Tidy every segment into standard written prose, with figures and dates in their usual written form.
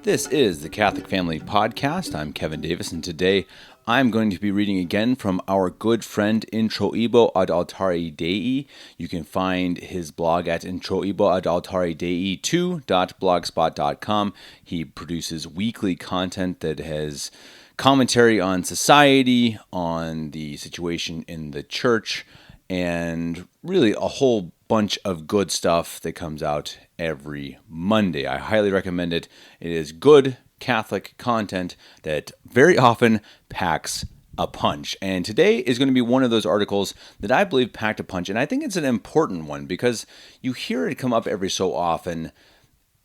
This is the Catholic Family Podcast. I'm Kevin Davis, and today I'm going to be reading again from our good friend Introibo Ad Altare Dei. You can find his blog at Introibo Ad Altare Dei 2.blogspot.com. He produces weekly content that has commentary on society, on the situation in the church, and really a whole bunch of good stuff that comes out every Monday. I highly recommend it. It is good Catholic content that very often packs a punch. And today is going to be one of those articles that I believe packed a punch. And I think it's an important one because you hear it come up every so often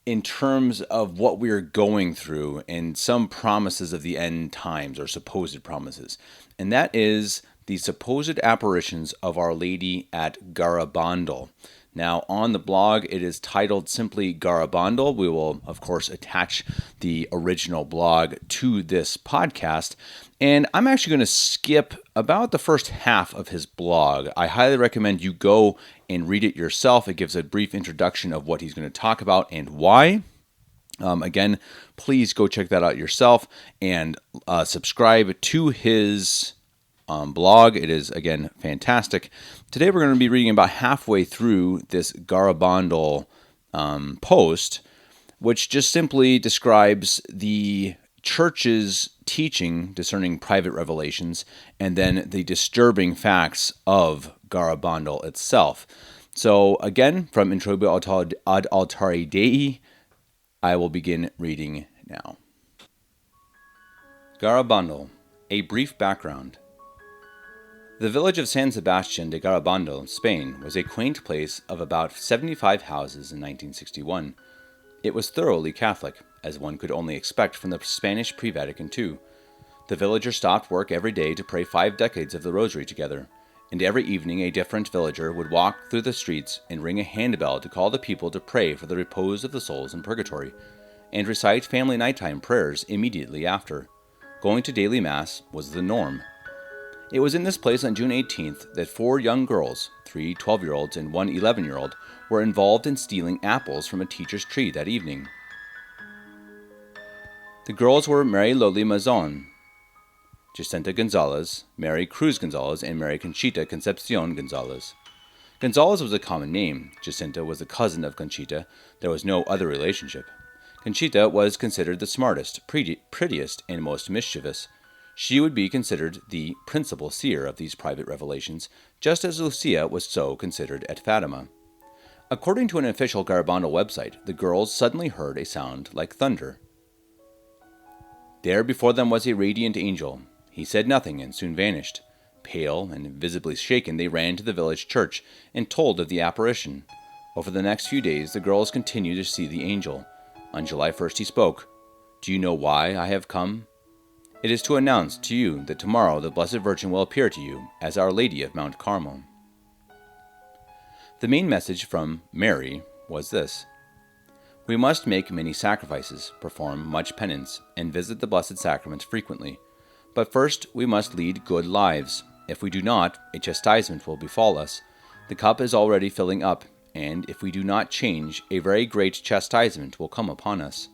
in terms of what we're going through and some promises of the end times or supposed promises. And that is the supposed apparitions of Our Lady at Garabandal. Now, on the blog, it is titled simply Garabandal. We will, of course, attach the original blog to this podcast. And I'm actually going to skip about the first half of his blog. I highly recommend you go and read it yourself. It gives a brief introduction of what he's going to talk about and why. Again, please go check that out yourself and subscribe to his blog. It is, again, fantastic. Today we're going to be reading about halfway through this Garabandal post, which just simply describes the church's teaching discerning private revelations and then the disturbing facts of Garabandal itself. So again, from Introibo Ad Altare Dei, I will begin reading now. Garabandal, a brief background. The village of San Sebastian de Garabandal, Spain, was a quaint place of about 75 houses in 1961. It was thoroughly Catholic, as one could only expect from the Spanish pre-Vatican II. The villagers stopped work every day to pray 5 decades of the Rosary together, and every evening a different villager would walk through the streets and ring a handbell to call the people to pray for the repose of the souls in purgatory, and recite family nighttime prayers immediately after. Going to daily Mass was the norm. It was in this place on June 18th that 4 young girls, 3 12-year-olds and 1 11-year-old, were involved in stealing apples from a teacher's tree that evening. The girls were Mary Loli Mazon, Jacinta Gonzalez, Mary Cruz Gonzalez, and Mary Conchita Concepcion Gonzalez. Gonzalez was a common name. Jacinta was a cousin of Conchita. There was no other relationship. Conchita was considered the smartest, prettiest, and most mischievous. She would be considered the principal seer of these private revelations, just as Lucia was so considered at Fatima. According to an official Garabandal website, the girls suddenly heard a sound like thunder. There before them was a radiant angel. He said nothing and soon vanished. Pale and visibly shaken, they ran to the village church and told of the apparition. Over the next few days, the girls continued to see the angel. On July 1st, he spoke. "Do you know why I have come? It is to announce to you that tomorrow the Blessed Virgin will appear to you as Our Lady of Mount Carmel." The main message from Mary was this: we must make many sacrifices, perform much penance, and visit the Blessed Sacrament frequently. But first we must lead good lives. If we do not, a chastisement will befall us. The cup is already filling up, and if we do not change, a very great chastisement will come upon us.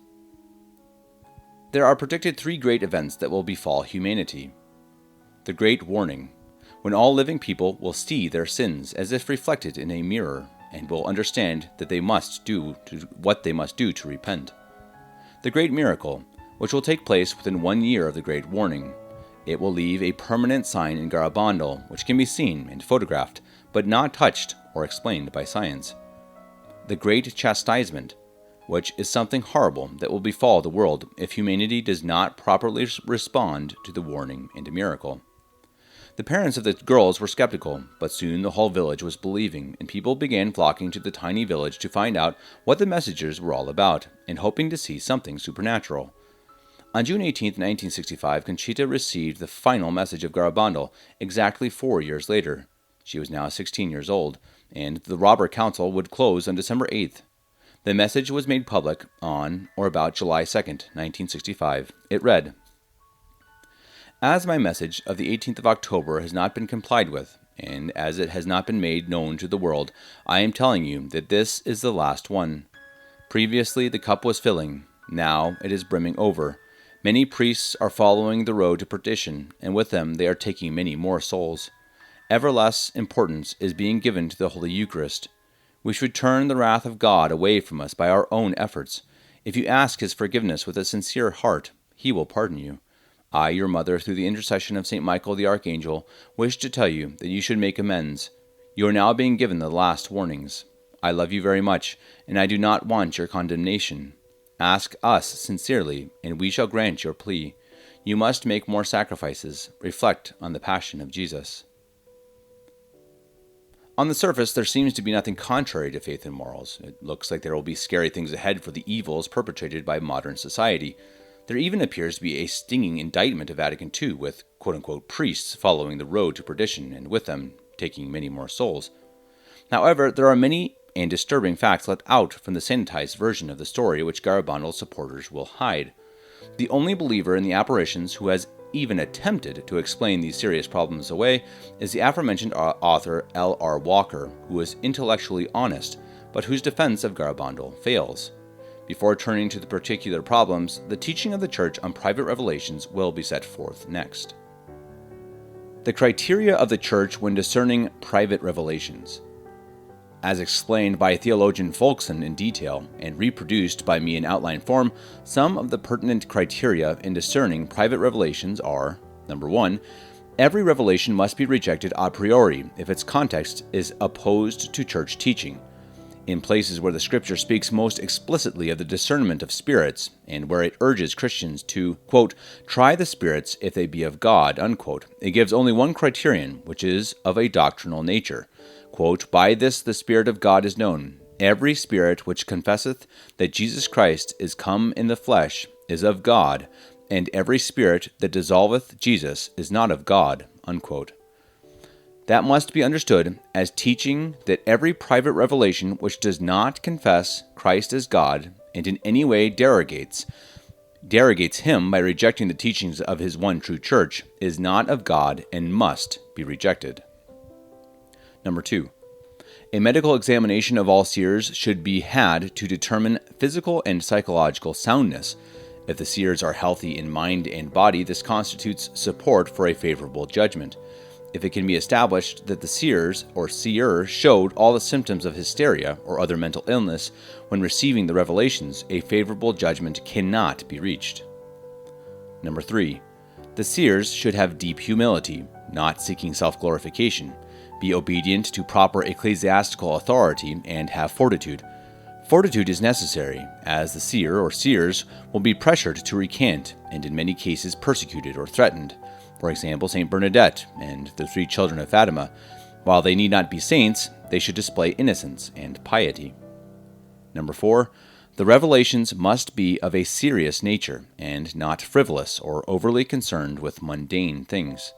There are predicted 3 great events that will befall humanity. The Great Warning, when all living people will see their sins as if reflected in a mirror, and will understand that what they must do to repent. The Great Miracle, which will take place within 1 year of the Great Warning. It will leave a permanent sign in Garabandal, which can be seen and photographed, but not touched or explained by science. The Great Chastisement, which is something horrible that will befall the world if humanity does not properly respond to the warning and miracle. The parents of the girls were skeptical, but soon the whole village was believing, and people began flocking to the tiny village to find out what the messages were all about, and hoping to see something supernatural. On June 18, 1965, Conchita received the final message of Garabandal exactly 4 years later. She was now 16 years old, and the Robber Council would close on December 8th. The message was made public on or about July 2nd, 1965. It read, "As my message of the 18th of October has not been complied with, and as it has not been made known to the world, I am telling you that this is the last one. Previously the cup was filling, Now it is brimming over. Many priests are following the road to perdition, and with them they are taking many more souls. Ever less importance is being given to the Holy Eucharist. We should turn the wrath of God away from us by our own efforts. If you ask His forgiveness with a sincere heart, He will pardon you. I, your mother, through the intercession of St. Michael the Archangel, wish to tell you that you should make amends. You are now being given the last warnings. I love you very much, and I do not want your condemnation. Ask us sincerely, and we shall grant your plea. You must make more sacrifices. Reflect on the passion of Jesus. On the surface, there seems to be nothing contrary to faith and morals. It looks like there will be scary things ahead for the evils perpetrated by modern society. There even appears to be a stinging indictment of Vatican II, with quote-unquote priests following the road to perdition, and with them taking many more souls. However, there are many and disturbing facts left out from the sanitized version of the story which Garabandal supporters will hide. The only believer in the apparitions who has even attempted to explain these serious problems away is the aforementioned author L.R. Walker, who is intellectually honest, but whose defense of Garabandal fails. Before turning to the particular problems, the teaching of the Church on private revelations will be set forth next. The criteria of the Church when discerning private revelations. As explained by theologian Folkson in detail, and reproduced by me in outline form, some of the pertinent criteria in discerning private revelations are: number 1, every revelation must be rejected a priori if its context is opposed to church teaching. In places where the Scripture speaks most explicitly of the discernment of spirits, and where it urges Christians to, quote, try the spirits if they be of God, unquote, it gives only one criterion, which is of a doctrinal nature. Quote, by this the Spirit of God is known. Every spirit which confesseth that Jesus Christ is come in the flesh is of God, and every spirit that dissolveth Jesus is not of God, unquote. That must be understood as teaching that every private revelation which does not confess Christ as God and in any way derogates Him by rejecting the teachings of His one true Church is not of God and must be rejected. Number 2. A medical examination of all seers should be had to determine physical and psychological soundness. If the seers are healthy in mind and body, this constitutes support for a favorable judgment. If it can be established that the seer showed all the symptoms of hysteria or other mental illness when receiving the revelations, a favorable judgment cannot be reached. Number 3. The seers should have deep humility, not seeking self-glorification, be obedient to proper ecclesiastical authority, and have fortitude. Fortitude is necessary, as the seer or seers will be pressured to recant, and in many cases persecuted or threatened. For example, St. Bernadette and the 3 children of Fatima. While they need not be saints, they should display innocence and piety. Number 4. The revelations must be of a serious nature, and not frivolous or overly concerned with mundane things.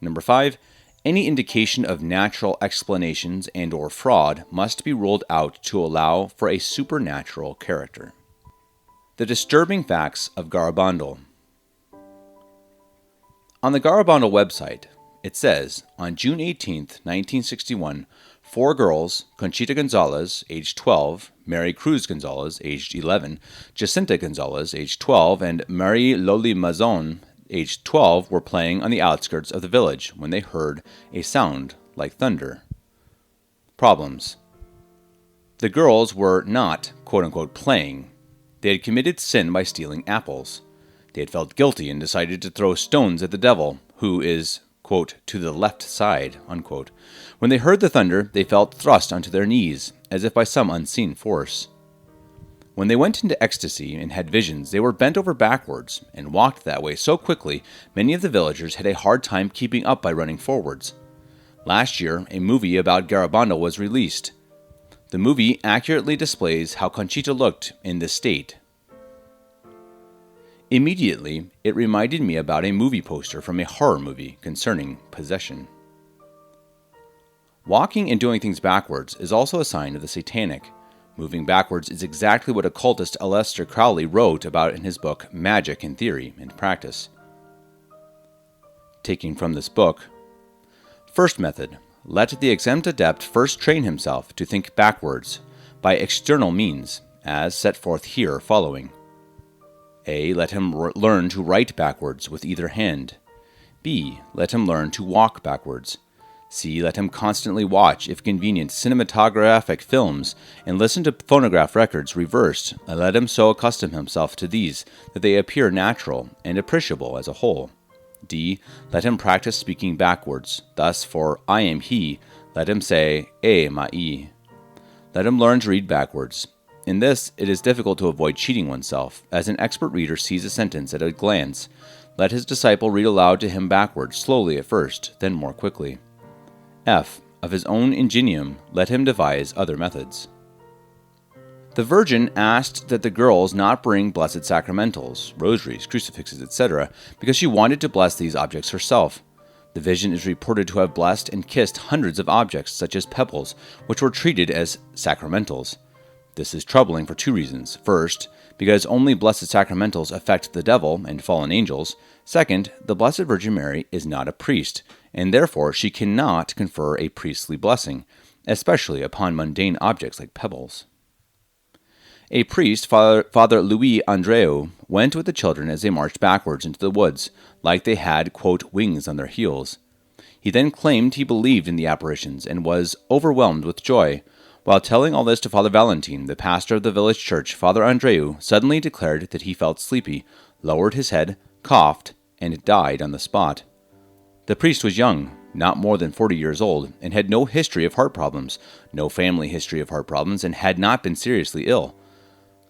Number 5. Any indication of natural explanations and or fraud must be ruled out to allow for a supernatural character. The disturbing facts of Garabandal. On the Garabandal website, it says, on June 18, 1961, 4 girls, Conchita Gonzalez, aged 12, Mary Cruz Gonzalez, aged 11, Jacinta Gonzalez, aged 12, and Marie Loli Mazon, aged 12, were playing on the outskirts of the village when they heard a sound like thunder. Problems. The girls were not, quote-unquote, playing. They had committed sin by stealing apples. They had felt guilty and decided to throw stones at the devil, who is, quote, to the left side, unquote. When they heard the thunder, they felt thrust onto their knees, as if by some unseen force. When they went into ecstasy and had visions, they were bent over backwards and walked that way so quickly, many of the villagers had a hard time keeping up by running forwards. Last year, a movie about Garabandal was released. The movie accurately displays how Conchita looked in this state. Immediately, it reminded me about a movie poster from a horror movie concerning possession. Walking and doing things backwards is also a sign of the satanic. Moving backwards is exactly what occultist Aleister Crowley wrote about in his book Magic in Theory and Practice. Taking from this book, first method, let the exempt adept first train himself to think backwards by external means, as set forth here following. A. Let him learn to write backwards with either hand. B. Let him learn to walk backwards. C. Let him constantly watch, if convenient, cinematographic films and listen to phonograph records reversed, and let him so accustom himself to these that they appear natural and appreciable as a whole. D. Let him practice speaking backwards. Thus, for I am he, let him say, E mai. Let him learn to read backwards. In this, it is difficult to avoid cheating oneself, as an expert reader sees a sentence at a glance. Let his disciple read aloud to him backwards, slowly at first, then more quickly. F. Of his own ingenium, let him devise other methods. The Virgin asked that the girls not bring blessed sacramentals, rosaries, crucifixes, etc., because she wanted to bless these objects herself. The vision is reported to have blessed and kissed hundreds of objects, such as pebbles, which were treated as sacramentals. This is troubling for two reasons. First, because only blessed sacramentals affect the devil and fallen angels. Second, the Blessed Virgin Mary is not a priest, and therefore she cannot confer a priestly blessing, especially upon mundane objects like pebbles. A priest, Father Louis Andreu, went with the children as they marched backwards into the woods, like they had, quote, wings on their heels. He then claimed he believed in the apparitions and was overwhelmed with joy. While telling all this to Father Valentin, the pastor of the village church, Father Andreu suddenly declared that he felt sleepy, lowered his head, coughed, and died on the spot. The priest was young, not more than 40 years old, and had no history of heart problems, no family history of heart problems, and had not been seriously ill.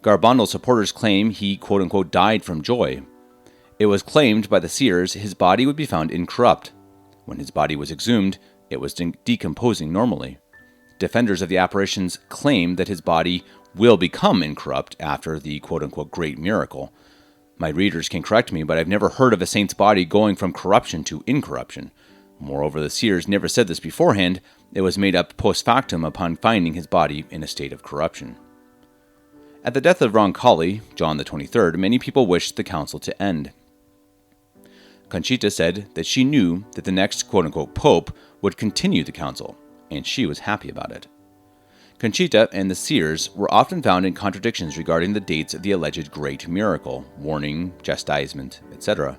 Garabandal supporters claim he, quote-unquote, died from joy. It was claimed by the seers his body would be found incorrupt. When his body was exhumed, it was decomposing normally. Defenders of the apparitions claim that his body will become incorrupt after the quote-unquote great miracle. My readers can correct me, but I've never heard of a saint's body going from corruption to incorruption. Moreover, the seers never said this beforehand. It was made up post factum upon finding his body in a state of corruption. At the death of Roncalli, John the 23rd, many people wished the council to end. Conchita said that she knew that the next quote-unquote pope would continue the council, and she was happy about it. Conchita and the seers were often found in contradictions regarding the dates of the alleged great miracle, warning, chastisement, etc.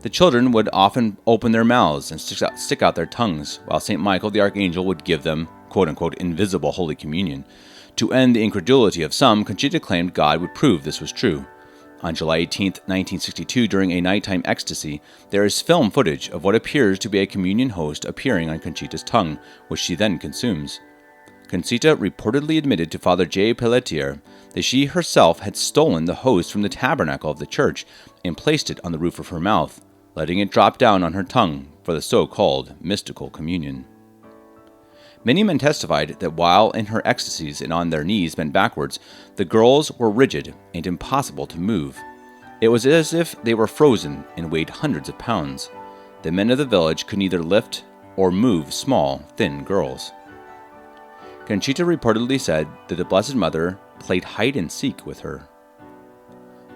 The children would often open their mouths and stick out their tongues, while St. Michael the Archangel would give them, quote-unquote, invisible Holy Communion. To end the incredulity of some, Conchita claimed God would prove this was true. On July 18, 1962, during a nighttime ecstasy, there is film footage of what appears to be a communion host appearing on Conchita's tongue, which she then consumes. Conchita reportedly admitted to Father J. Pelletier that she herself had stolen the host from the tabernacle of the church and placed it on the roof of her mouth, letting it drop down on her tongue for the so-called mystical communion. Many men testified that while in her ecstasies and on their knees bent backwards, the girls were rigid and impossible to move. It was as if they were frozen and weighed hundreds of pounds. The men of the village could neither lift or move small, thin girls. Conchita reportedly said that the Blessed Mother played hide-and-seek with her.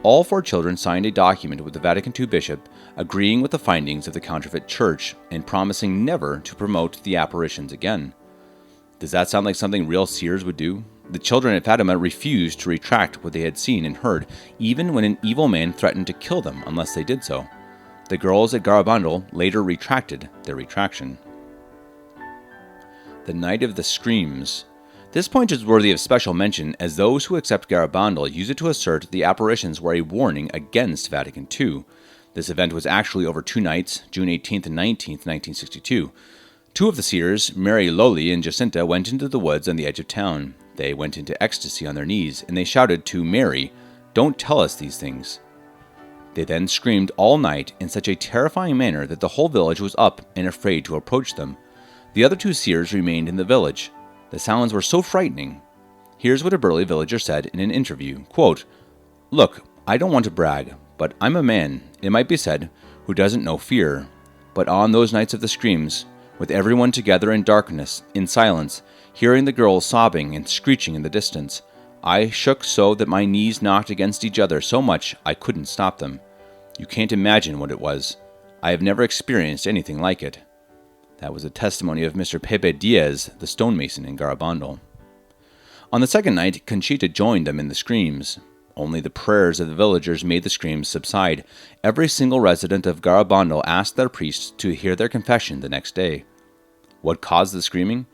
All four children signed a document with the Vatican II bishop agreeing with the findings of the counterfeit church and promising never to promote the apparitions again. Does that sound like something real seers would do? The children at Fatima refused to retract what they had seen and heard, even when an evil man threatened to kill them unless they did so. The girls at Garabandal later retracted their retraction. The Night of the Screams. This point is worthy of special mention, as those who accept Garabandal use it to assert the apparitions were a warning against Vatican II. This event was actually over 2 nights, June 18th and 19th, 1962. Two of the seers, Mary Loli and Jacinta, went into the woods on the edge of town. They went into ecstasy on their knees, and they shouted to Mary, "Don't tell us these things." They then screamed all night in such a terrifying manner that the whole village was up and afraid to approach them. The other 2 seers remained in the village. The sounds were so frightening. Here's what a burly villager said in an interview, quote, "Look, I don't want to brag, but I'm a man, it might be said, who doesn't know fear. But on those nights of the screams, with everyone together in darkness, in silence, hearing the girls sobbing and screeching in the distance, I shook so that my knees knocked against each other so much I couldn't stop them. You can't imagine what it was. I have never experienced anything like it." That was a testimony of Mr. Pepe Diaz, the stonemason in Garabandal. On the second night, Conchita joined them in the screams. Only the prayers of the villagers made the screams subside. Every single resident of Garabandal asked their priests to hear their confession the next day. What caused the screaming?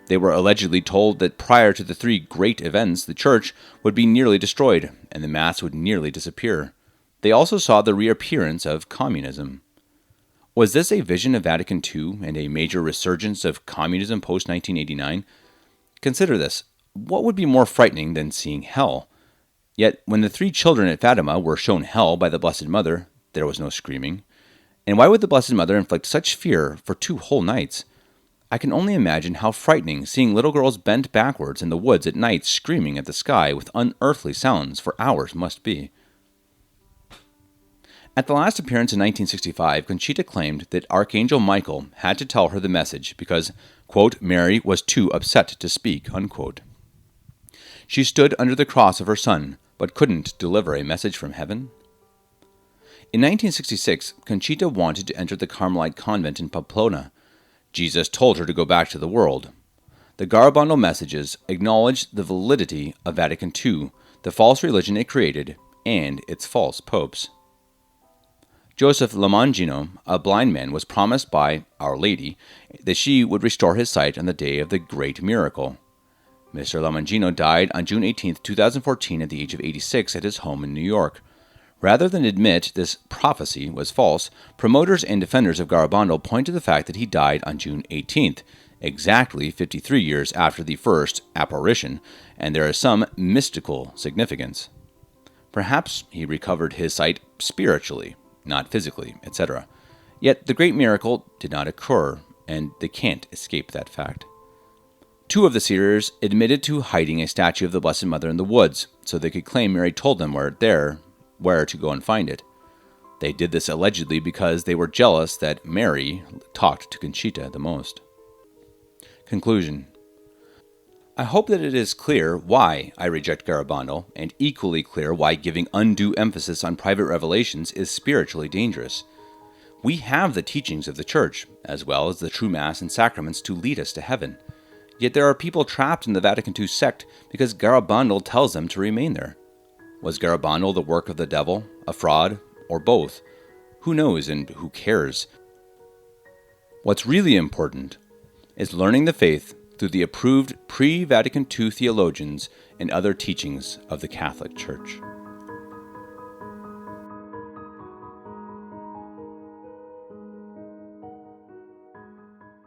They were allegedly told that prior to the three great events, the church would be nearly destroyed, and the Mass would nearly disappear. They also saw the reappearance of communism. Was this a vision of Vatican II and a major resurgence of communism post-1989? Consider this. What would be more frightening than seeing hell? Yet, when the three children at Fatima were shown hell by the Blessed Mother, there was no screaming. And why would the Blessed Mother inflict such fear for 2 whole nights? I can only imagine how frightening seeing little girls bent backwards in the woods at night screaming at the sky with unearthly sounds for hours must be. At the last appearance in 1965, Conchita claimed that Archangel Michael had to tell her the message because, quote, Mary was too upset to speak, unquote. She stood under the cross of her son, but couldn't deliver a message from heaven? In 1966, Conchita wanted to enter the Carmelite convent in Pamplona. Jesus told her to go back to the world. The Garabandal messages acknowledged the validity of Vatican II, the false religion it created, and its false popes. Joseph Lamangino, a blind man, was promised by Our Lady that she would restore his sight on the day of the great miracle. Mr. Lamangino died on June 18, 2014 at the age of 86 at his home in New York. Rather than admit this prophecy was false, promoters and defenders of Garabandal point to the fact that he died on June 18th, exactly 53 years after the first apparition, and there is some mystical significance. Perhaps he recovered his sight spiritually, not physically, etc. Yet the great miracle did not occur, and they can't escape that fact. 2 of the seers admitted to hiding a statue of the Blessed Mother in the woods, so they could claim Mary told them where to go and find it. They did this allegedly because they were jealous that Mary talked to Conchita the most. Conclusion. I hope that it is clear why I reject Garabandal, and equally clear why giving undue emphasis on private revelations is spiritually dangerous. We have the teachings of the Church, as well as the true Mass and sacraments to lead us to heaven. Yet there are people trapped in the Vatican II sect because Garabandal tells them to remain there. Was Garabandal the work of the devil, a fraud, or both? Who knows and who cares? What's really important is learning the faith through the approved pre-Vatican II theologians and other teachings of the Catholic Church.